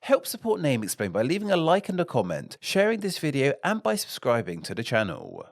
Help support Name Explained by leaving a like and a comment, sharing this video, and by subscribing to the channel.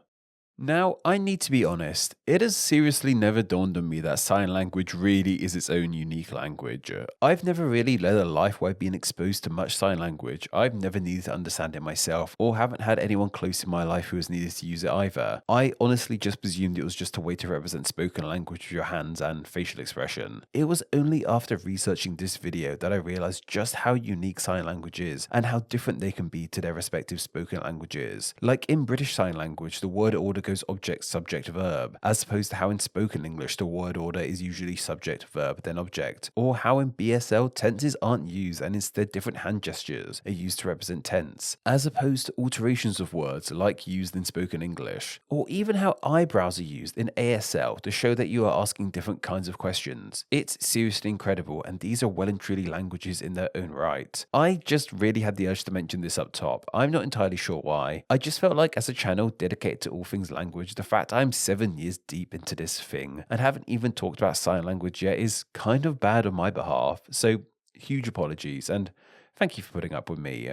Now, I need to be honest, it has seriously never dawned on me that sign language really is its own unique language. I've never really led a life where I've been exposed to much sign language. I've never needed to understand it myself, or haven't had anyone close in my life who has needed to use it either. I honestly just presumed it was just a way to represent spoken language with your hands and facial expression. It was only after researching this video that I realized just how unique sign language is, and how different they can be to their respective spoken languages. Like in British Sign Language, the word order goes object, subject, verb, as opposed to how in spoken English the word order is usually subject, verb, then object, or how in BSL tenses aren't used and instead different hand gestures are used to represent tense, as opposed to alterations of words like used in spoken English, or even how eyebrows are used in ASL to show that you are asking different kinds of questions. It's seriously incredible, and these are well and truly languages in their own right. I just really had the urge to mention this up top. I'm not entirely sure why. I just felt like as a channel dedicated to all things language, the fact I'm 7 years deep into this thing and haven't even talked about sign language yet is kind of bad on my behalf, so huge apologies and thank you for putting up with me.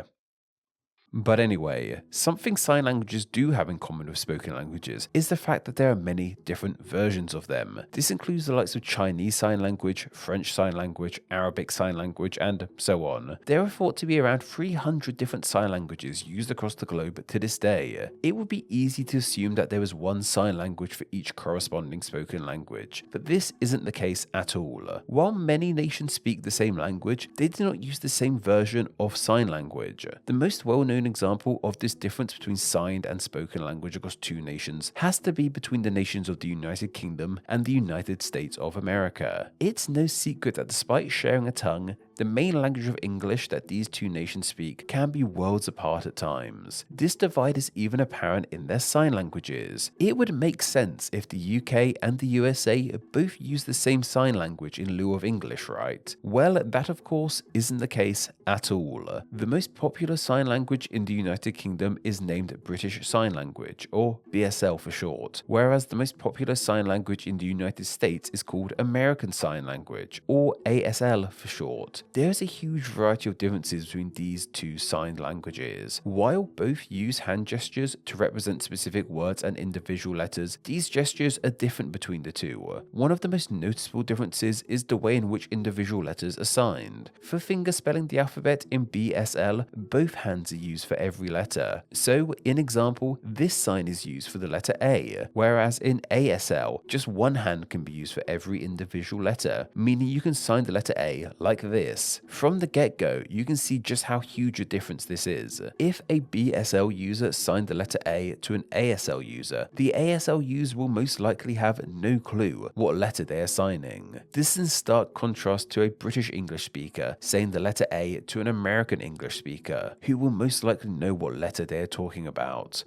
But anyway, something sign languages do have in common with spoken languages is the fact that there are many different versions of them. This includes the likes of Chinese Sign Language, French Sign Language, Arabic Sign Language, and so on. There are thought to be around 300 different sign languages used across the globe to this day. It would be easy to assume that there is one sign language for each corresponding spoken language, but this isn't the case at all. While many nations speak the same language, they do not use the same version of sign language. The most well-known example of this difference between signed and spoken language across two nations has to be between the nations of the United Kingdom and the United States of America. It's no secret that despite sharing a tongue, the main language of English that these two nations speak can be worlds apart at times. This divide is even apparent in their sign languages. It would make sense if the UK and the USA both use the same sign language in lieu of English, right? Well, that of course isn't the case at all. The most popular sign language in the United Kingdom is named British Sign Language, or BSL for short, whereas the most popular sign language in the United States is called American Sign Language, or ASL for short. There is a huge variety of differences between these two signed languages. While both use hand gestures to represent specific words and individual letters, these gestures are different between the two. One of the most noticeable differences is the way in which individual letters are signed. For finger spelling the alphabet in BSL, both hands are used for every letter. So, in example, this sign is used for the letter A, whereas in ASL, just one hand can be used for every individual letter, meaning you can sign the letter A like this. From the get-go, you can see just how huge a difference this is. If a BSL user signed the letter A to an ASL user, the ASL user will most likely have no clue what letter they are signing. This is in stark contrast to a British English speaker saying the letter A to an American English speaker, who will most likely know what letter they are talking about.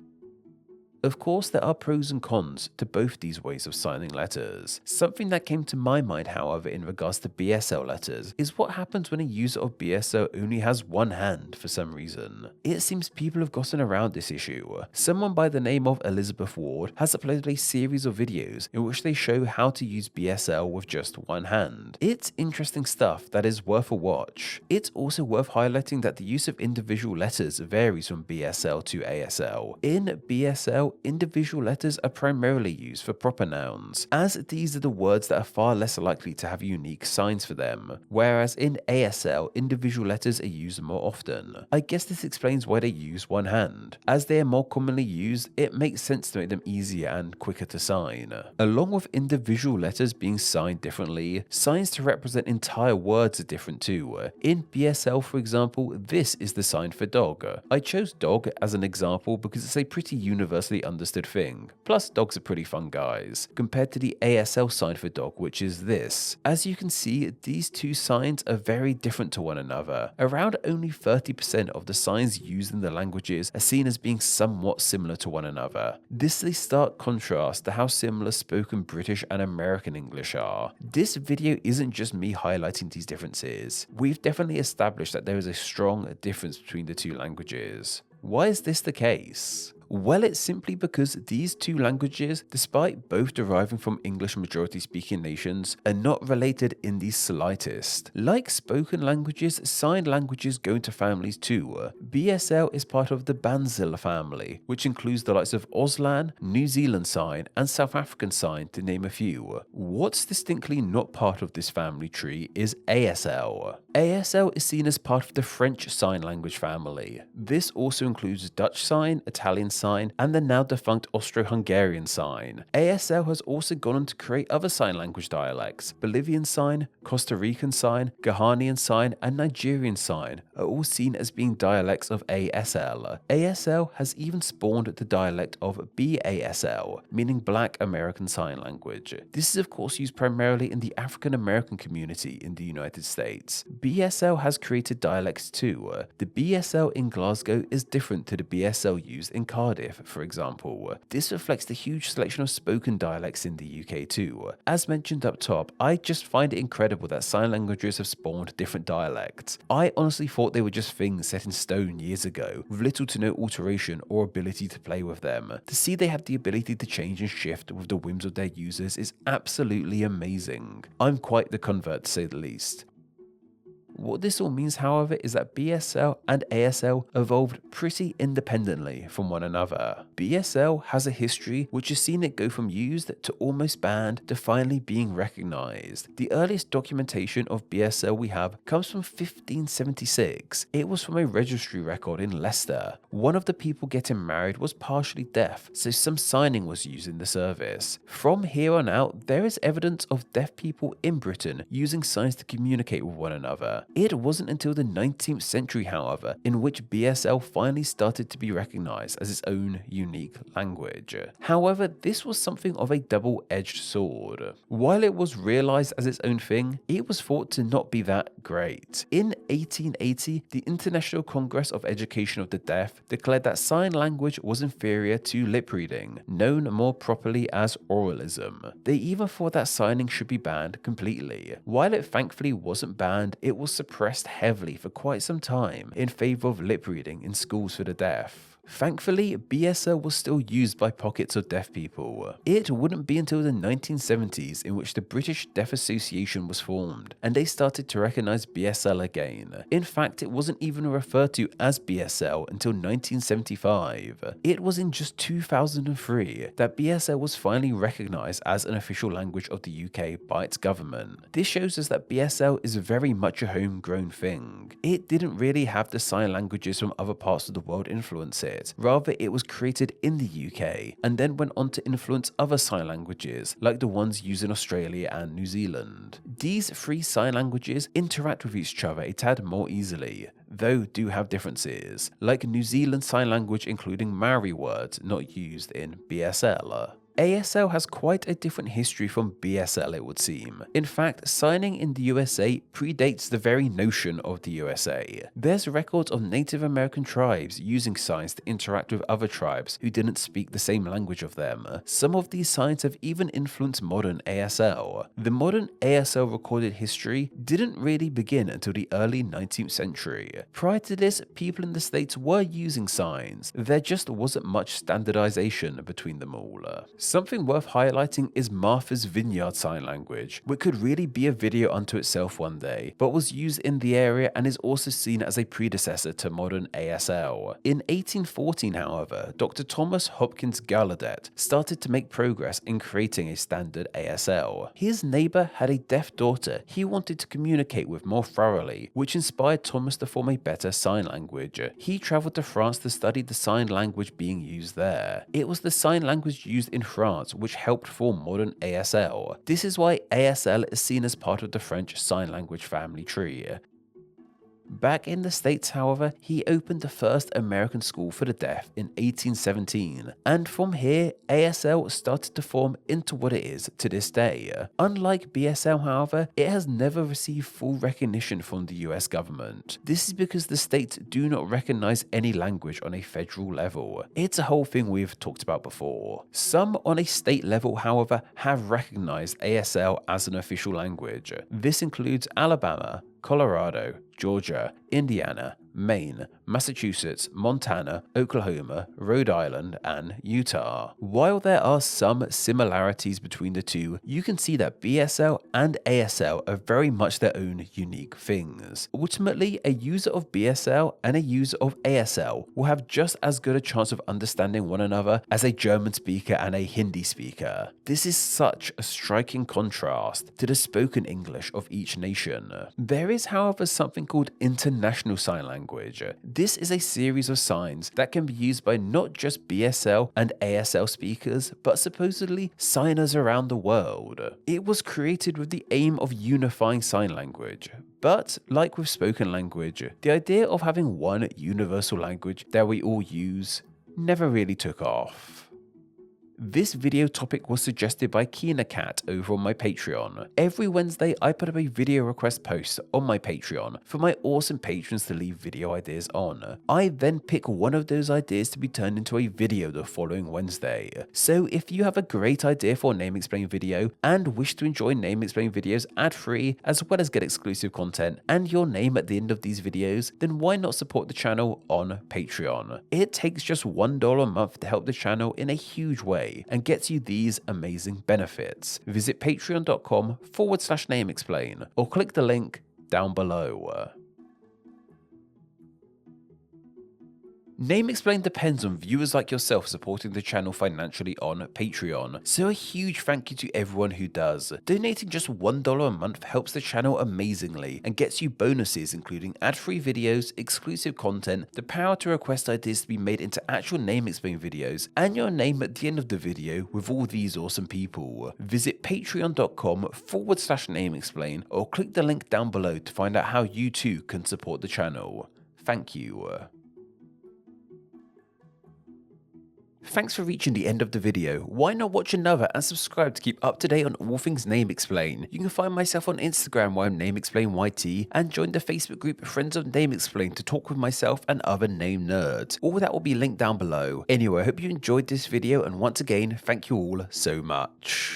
Of course, there are pros and cons to both these ways of signing letters. Something that came to my mind, however, in regards to BSL letters is what happens when a user of BSL only has one hand for some reason. It seems people have gotten around this issue. Someone by the name of Elizabeth Ward has uploaded a series of videos in which they show how to use BSL with just one hand. It's interesting stuff that is worth a watch. It's also worth highlighting that the use of individual letters varies from BSL to ASL. In BSL, individual letters are primarily used for proper nouns, as these are the words that are far less likely to have unique signs for them, whereas in ASL, individual letters are used more often. I guess this explains why they use one hand. As they are more commonly used, it makes sense to make them easier and quicker to sign. Along with individual letters being signed differently, signs to represent entire words are different too. In BSL, for example, this is the sign for dog. I chose dog as an example because it's a pretty universally understood thing. Plus, dogs are pretty fun guys, compared to the ASL sign for dog, which is this. As you can see, these two signs are very different to one another. Around only 30% of the signs used in the languages are seen as being somewhat similar to one another. This is a stark contrast to how similar spoken British and American English are. This video isn't just me highlighting these differences. We've definitely established that there is a strong difference between the two languages. Why is this the case? Well, it's simply because these two languages, despite both deriving from English majority speaking nations, are not related in the slightest. Like spoken languages, signed languages go into families too. BSL is part of the Banzilla family, which includes the likes of Auslan, New Zealand Sign, and South African Sign, to name a few. What's distinctly not part of this family tree is ASL. ASL is seen as part of the French Sign Language family. This also includes Dutch Sign, Italian Sign, and the now defunct Austro-Hungarian Sign. ASL has also gone on to create other sign language dialects. Bolivian Sign, Costa Rican Sign, Ghanaian Sign, and Nigerian Sign are all seen as being dialects of ASL. ASL has even spawned the dialect of BASL, meaning Black American Sign Language. This is of course used primarily in the African American community in the United States. BSL has created dialects too. The BSL in Glasgow is different to the BSL used in Cardiff, for example. This reflects the huge selection of spoken dialects in the UK too. As mentioned up top, I just find it incredible that sign languages have spawned different dialects. I honestly thought they were just things set in stone years ago, with little to no alteration or ability to play with them. To see they have the ability to change and shift with the whims of their users is absolutely amazing. I'm quite the convert, to say the least. What this all means, however, is that BSL and ASL evolved pretty independently from one another. BSL has a history which has seen it go from used to almost banned to finally being recognized. The earliest documentation of BSL we have comes from 1576. It was from a registry record in Leicester. One of the people getting married was partially deaf, so some signing was used in the service. From here on out, there is evidence of deaf people in Britain using signs to communicate with one another. It wasn't until the 19th century, however, in which BSL finally started to be recognized as its own unique language. However, this was something of a double-edged sword. While it was realized as its own thing, it was thought to not be that great. In 1880, the International Congress of Education of the Deaf declared that sign language was inferior to lip reading, known more properly as oralism. They even thought that signing should be banned completely. While it thankfully wasn't banned, it was suppressed heavily for quite some time in favor of lip reading in schools for the deaf. Thankfully, BSL was still used by pockets of deaf people. It wouldn't be until the 1970s in which the British Deaf Association was formed, and they started to recognise BSL again. In fact, it wasn't even referred to as BSL until 1975. It was in just 2003 that BSL was finally recognised as an official language of the UK by its government. This shows us that BSL is very much a homegrown thing. It didn't really have the sign languages from other parts of the world influence it. Rather, it was created in the UK and then went on to influence other sign languages like the ones used in Australia and New Zealand. These three sign languages interact with each other a tad more easily, though do have differences, like New Zealand Sign Language including Maori words not used in BSL. ASL has quite a different history from BSL, it would seem. In fact, signing in the USA predates the very notion of the USA. There's records of Native American tribes using signs to interact with other tribes who didn't speak the same language of them. Some of these signs have even influenced modern ASL. The modern ASL recorded history didn't really begin until the early 19th century. Prior to this, people in the States were using signs. There just wasn't much standardization between them all. Something worth highlighting is Martha's Vineyard Sign Language, which could really be a video unto itself one day, but was used in the area and is also seen as a predecessor to modern ASL. In 1814, however, Dr. Thomas Hopkins Gallaudet started to make progress in creating a standard ASL. His neighbor had a deaf daughter he wanted to communicate with more thoroughly, which inspired Thomas to form a better sign language. He traveled to France to study the sign language being used there. It was the sign language used in France which helped form modern ASL. This is why ASL is seen as part of the French sign language family tree. Back in the States, however, he opened the first American school for the deaf in 1817, and from here, ASL started to form into what it is to this day. Unlike BSL, however, it has never received full recognition from the US government. This is because the states do not recognize any language on a federal level. It's a whole thing we've talked about before. Some on a state level, however, have recognized ASL as an official language. This includes Alabama, Colorado, Georgia, Indiana, Maine, Massachusetts, Montana, Oklahoma, Rhode Island, and Utah. While there are some similarities between the two, you can see that BSL and ASL are very much their own unique things. Ultimately, a user of BSL and a user of ASL will have just as good a chance of understanding one another as a German speaker and a Hindi speaker. This is such a striking contrast to the spoken English of each nation. There is, however, something called International Sign Language. This is a series of signs that can be used by not just BSL and ASL speakers, but supposedly signers around the world. It was created with the aim of unifying sign language. But, like with spoken language, the idea of having one universal language that we all use never really took off. This video topic was suggested by Kina Cat over on my Patreon. Every Wednesday, I put up a video request post on my Patreon for my awesome patrons to leave video ideas on. I then pick one of those ideas to be turned into a video the following Wednesday. So if you have a great idea for a Name Explain video and wish to enjoy Name Explain videos ad-free as well as get exclusive content and your name at the end of these videos, then why not support the channel on Patreon? It takes just $1 a month to help the channel in a huge way and gets you these amazing benefits. Visit patreon.com/nameexplain or click the link down below. Name Explain depends on viewers like yourself supporting the channel financially on Patreon, so a huge thank you to everyone who does. Donating just $1 a month helps the channel amazingly and gets you bonuses including ad-free videos, exclusive content, the power to request ideas to be made into actual Name Explain videos, and your name at the end of the video with all these awesome people. Visit patreon.com/nameexplain or click the link down below to find out how you too can support the channel. Thank you. Thanks for reaching the end of the video. Why not watch another and subscribe to keep up to date on all things Name Explain. You can find myself on Instagram where I'm NameExplainYT and join the Facebook group Friends of Name Explain to talk with myself and other name nerds. All that will be linked down below. Anyway, I hope you enjoyed this video and once again, thank you all so much.